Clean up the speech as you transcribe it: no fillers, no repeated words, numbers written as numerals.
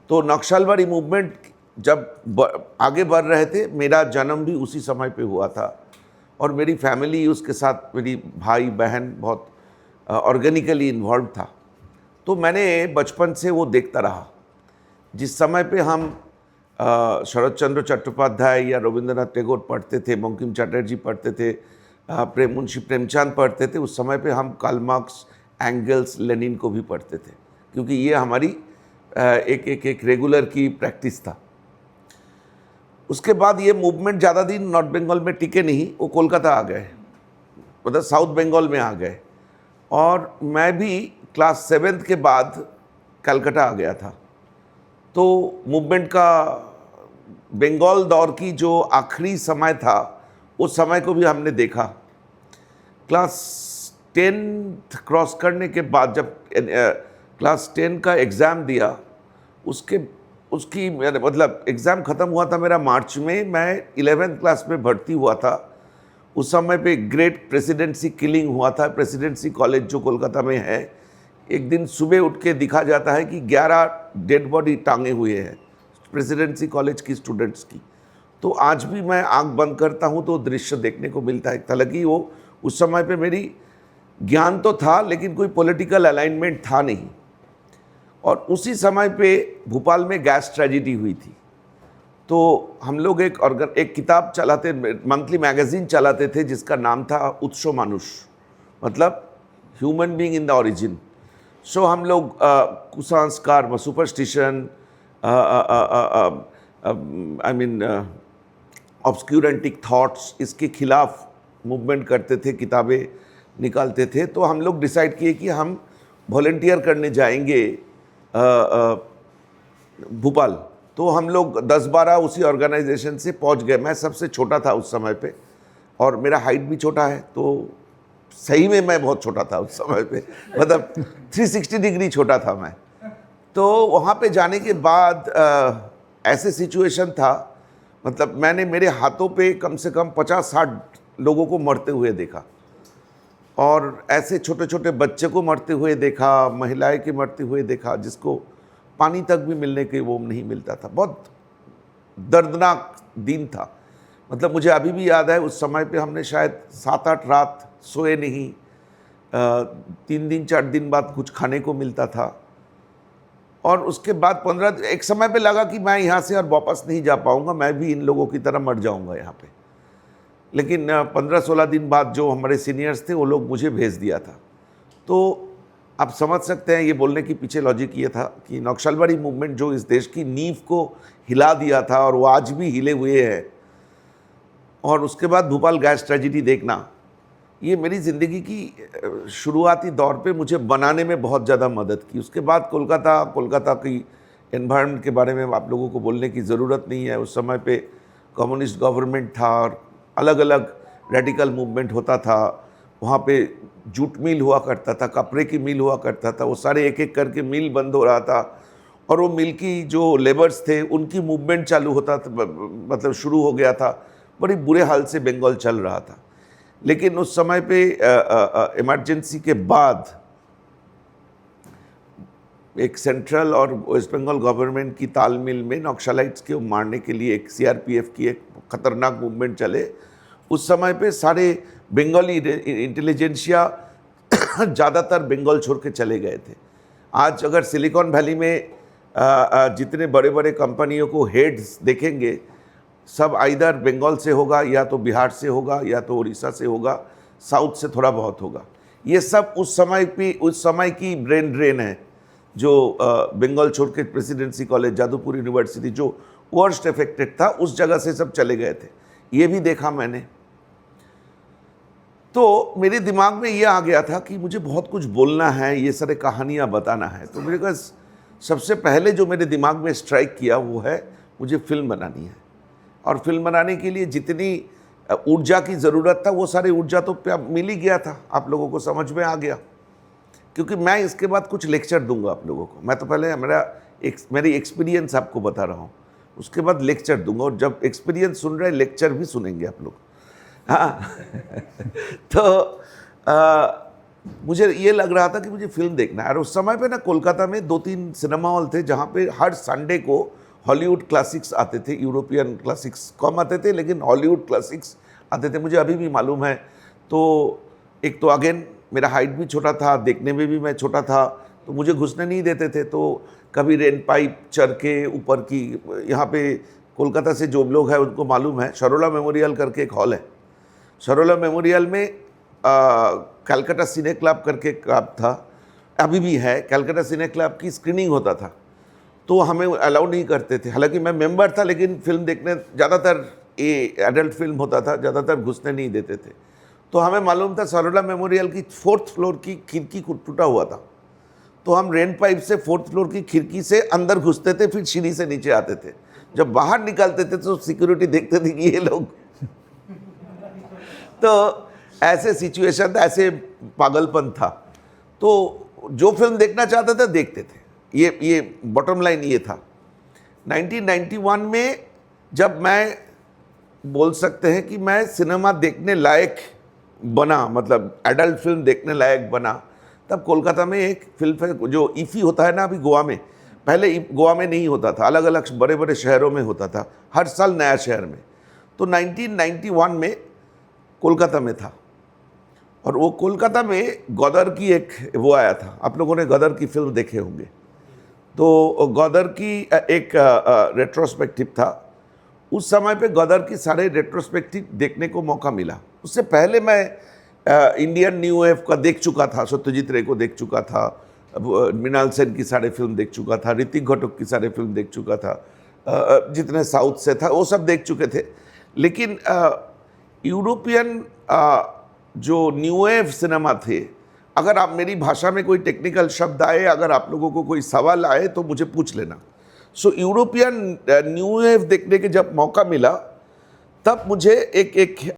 तो नक्सलवादी मूवमेंट जब आगे बढ़ रहे थे, मेरा जन्म भी उसी समय पे हुआ था और मेरी फैमिली उसके साथ, मेरी भाई बहन बहुत ऑर्गेनिकली इन्वॉल्व था। तो मैंने बचपन से वो देखता रहा। जिस समय पे हम शरद चंद्र चट्टोपाध्याय या रविंद्रनाथ टैगोर पढ़ते थे, बंकिम चटर्जी पढ़ते थे, मुंशी प्रेमचंद पढ़ते थे, उस समय पे हम कार्ल मार्क्स, एंगल्स, लेनिन को भी पढ़ते थे, क्योंकि ये हमारी एक रेगुलर की प्रैक्टिस था। उसके बाद ये मूवमेंट ज़्यादा दिन नॉर्थ बंगाल में टिके नहीं, वो कोलकाता आ गए, मतलब साउथ बंगाल में आ गए। और मैं भी क्लास 7th के बाद कलकत्ता आ गया था। तो मूवमेंट का बंगाल दौर की जो आखिरी समय था, उस समय को भी हमने देखा। क्लास 10 क्रॉस करने के बाद जब क्लास 10 का एग्ज़ाम दिया, उसकी मतलब एग्ज़ाम ख़त्म हुआ था मेरा मार्च में, मैं 11th क्लास में भर्ती हुआ था। उस समय पे ग्रेट प्रेसिडेंसी किलिंग हुआ था। प्रेसिडेंसी कॉलेज जो कोलकाता में है, एक दिन सुबह उठ के दिखा जाता है कि 11 डेड बॉडी टांगे हुए हैं प्रेसिडेंसी कॉलेज की स्टूडेंट्स की। तो आज भी मैं आंख बंद करता हूँ तो दृश्य देखने को मिलता है। हालांकि वो उस समय पे मेरी ज्ञान तो था, लेकिन कोई पॉलिटिकल अलाइनमेंट था नहीं। और उसी समय पे भोपाल में गैस ट्रेजिडी हुई थी। तो हम लोग एक किताब चलाते, मंथली मैगजीन चलाते थे, जिसका नाम था उत्सव मानुष, मतलब human being in the origin. So हम लोग कुसंस्कार, superstition, I mean obscurantist thoughts, इसके खिलाफ मूवमेंट करते थे, किताबें निकालते थे। तो हम लोग डिसाइड किए कि हम वॉलंटियर करने जाएंगे भोपाल। तो हम लोग 10-12 उसी ऑर्गेनाइजेशन से पहुंच गए। मैं सबसे छोटा था उस समय पे, और मेरा हाइट भी छोटा है, तो सही में मैं बहुत छोटा था उस समय पे, मतलब 360 डिग्री छोटा था मैं। तो वहाँ पे जाने के बाद ऐसे सिचुएशन था, मतलब मैंने मेरे हाथों पे कम से कम 50-60 लोगों को मरते हुए देखा, और ऐसे छोटे छोटे बच्चे को मरते हुए देखा, महिलाएं के मरते हुए देखा, जिसको पानी तक भी मिलने के वो नहीं मिलता था। बहुत दर्दनाक दिन था। मतलब मुझे अभी भी याद है, उस समय पे हमने शायद 7-8 रात सोए नहीं। 3 दिन 4 दिन बाद कुछ खाने को मिलता था। और उसके बाद एक समय पे लगा कि मैं यहाँ से और वापस नहीं जा पाऊँगा, मैं भी इन लोगों की तरह मर जाऊँगा यहाँ पे। लेकिन 15-16 दिन बाद जो हमारे सीनियर्स थे, वो लोग मुझे भेज दिया था। तो आप समझ सकते हैं, ये बोलने के पीछे लॉजिक ये था कि नक्सलवादी मूवमेंट जो इस देश की नींव को हिला दिया था, और वो आज भी हिले हुए है। और उसके बाद भोपाल गैस ट्रेजिडी देखना, ये मेरी ज़िंदगी की शुरुआती दौर पे मुझे बनाने में बहुत ज़्यादा मदद की। उसके बाद कोलकाता की एनवायरनमेंट के बारे में आप लोगों को बोलने की ज़रूरत नहीं है। उस समय पे कम्युनिस्ट गवर्नमेंट था, और अलग अलग रेडिकल मूवमेंट होता था। वहाँ पे जूट मिल हुआ करता था, कपड़े की मिल हुआ करता था, वो सारे एक एक करके मिल बंद हो रहा था। और वो मिल की जो लेबर्स थे, उनकी मूवमेंट चालू होता था, मतलब शुरू हो गया था। बड़ी बुरे हाल से बंगाल चल रहा था। लेकिन उस समय पे इमरजेंसी के बाद एक सेंट्रल और वेस्ट बंगाल गवर्नमेंट की तालमेल में नक्सलाइट्स को मारने के लिए एक सीआरपीएफ की एक खतरनाक मूवमेंट चले। उस समय पे सारे बंगाली इंटेलिजेंसिया ज़्यादातर बंगाल छोड़ के चले गए थे। आज अगर सिलिकॉन वैली में जितने बड़े बड़े कंपनियों को हेड्स देखेंगे, सब आइदर बंगाल से होगा, या तो बिहार से होगा, या तो उड़ीसा से होगा, साउथ से थोड़ा बहुत होगा। ये सब उस समय की ब्रेन ड्रेन है, जो बंगाल छोड़ के प्रेसिडेंसी कॉलेज, जादवपुर यूनिवर्सिटी जो वर्स्ट अफेक्टेड था, उस जगह से सब चले गए थे। ये भी देखा मैंने। तो मेरे दिमाग में ये आ गया था कि मुझे बहुत कुछ बोलना है, ये सारे कहानियाँ बताना है। तो मेरे पास सबसे पहले जो मेरे दिमाग में स्ट्राइक किया वो है, मुझे फिल्म बनानी है। और फिल्म बनाने के लिए जितनी ऊर्जा की ज़रूरत था, वो सारी ऊर्जा तो मिल ही गया था, आप लोगों को समझ में आ गया। क्योंकि मैं इसके बाद कुछ लेक्चर दूंगा आप लोगों को। मैं तो पहले मेरी एक्सपीरियंस आपको बता रहा हूँ, उसके बाद लेक्चर दूंगा। और जब एक्सपीरियंस सुन रहे, लेक्चर भी सुनेंगे आप लोग। हाँ तो मुझे ये लग रहा था कि मुझे फिल्म देखना है। और उस समय पे ना कोलकाता में 2-3 सिनेमा हॉल थे जहाँ पे हर संडे को हॉलीवुड क्लासिक्स आते थे। यूरोपियन क्लासिक्स कम आते थे, लेकिन हॉलीवुड क्लासिक्स आते थे, मुझे अभी भी मालूम है। तो एक तो अगेन मेरा हाइट भी छोटा था, देखने में भी मैं छोटा था, तो मुझे घुसने नहीं देते थे। तो कभी रेन पाइप चढ़ के ऊपर की, यहाँ पे कोलकाता से जो लोग हैं उनको मालूम है, शरोला मेमोरियल करके एक हॉल है। शरोला मेमोरियल में कलकत्ता सिने क्लब करके क्लब था, अभी भी है। कलकत्ता सिने क्लब की स्क्रीनिंग होता था, तो हमें अलाउ नहीं करते थे। हालांकि मैं मेंबर था, लेकिन फिल्म देखने ज़्यादातर ये एडल्ट फिल्म होता था, ज़्यादातर घुसने नहीं देते थे। तो हमें मालूम था शरोला मेमोरियल की 4th फ्लोर की खिड़की टूटा हुआ था, तो हम रेन पाइप से 4th फ्लोर की खिड़की से अंदर घुसते थे, फिर सीढ़ी से नीचे आते थे। जब बाहर निकलते थे तो सिक्योरिटी देखते थे कि ये लोग तो ऐसे सिचुएशन था, ऐसे पागलपन था। तो जो फिल्म देखना चाहते थे देखते थे, ये बॉटम लाइन ये था। 1991 में जब मैं बोल सकते हैं कि मैं सिनेमा देखने लायक बना, मतलब एडल्ट फिल्म देखने लायक बना, तब कोलकाता में एक फिल्म फेयर जो ईफी होता है ना अभी गोवा में, पहले गोवा में नहीं होता था, अलग अलग बड़े बड़े शहरों में होता था, हर साल नया शहर में। तो 1991 में कोलकाता में था, और वो कोलकाता में गदर की एक वो आया था। आप लोगों ने गदर की फिल्म देखे होंगे। तो गदर की एक रेट्रोस्पेक्टिव था। उस समय पे गदर की सारे रेट्रोस्पेक्टिव देखने को मौका मिला। उससे पहले मैं इंडियन न्यू वेव का देख चुका था, सत्यजीत रे को देख चुका था, मृणाल सेन की सारे फिल्म देख चुका था, ऋतिक घटक की सारे फिल्म देख चुका था, जितने साउथ से था वो सब देख चुके थे। लेकिन यूरोपियन जो न्यू वेव सिनेमा थे, अगर आप मेरी भाषा में कोई टेक्निकल शब्द आए, अगर आप लोगों को कोई सवाल आए तो मुझे पूछ लेना। सो यूरोपियन न्यू वेव देखने के जब मौका मिला, तब मुझे एक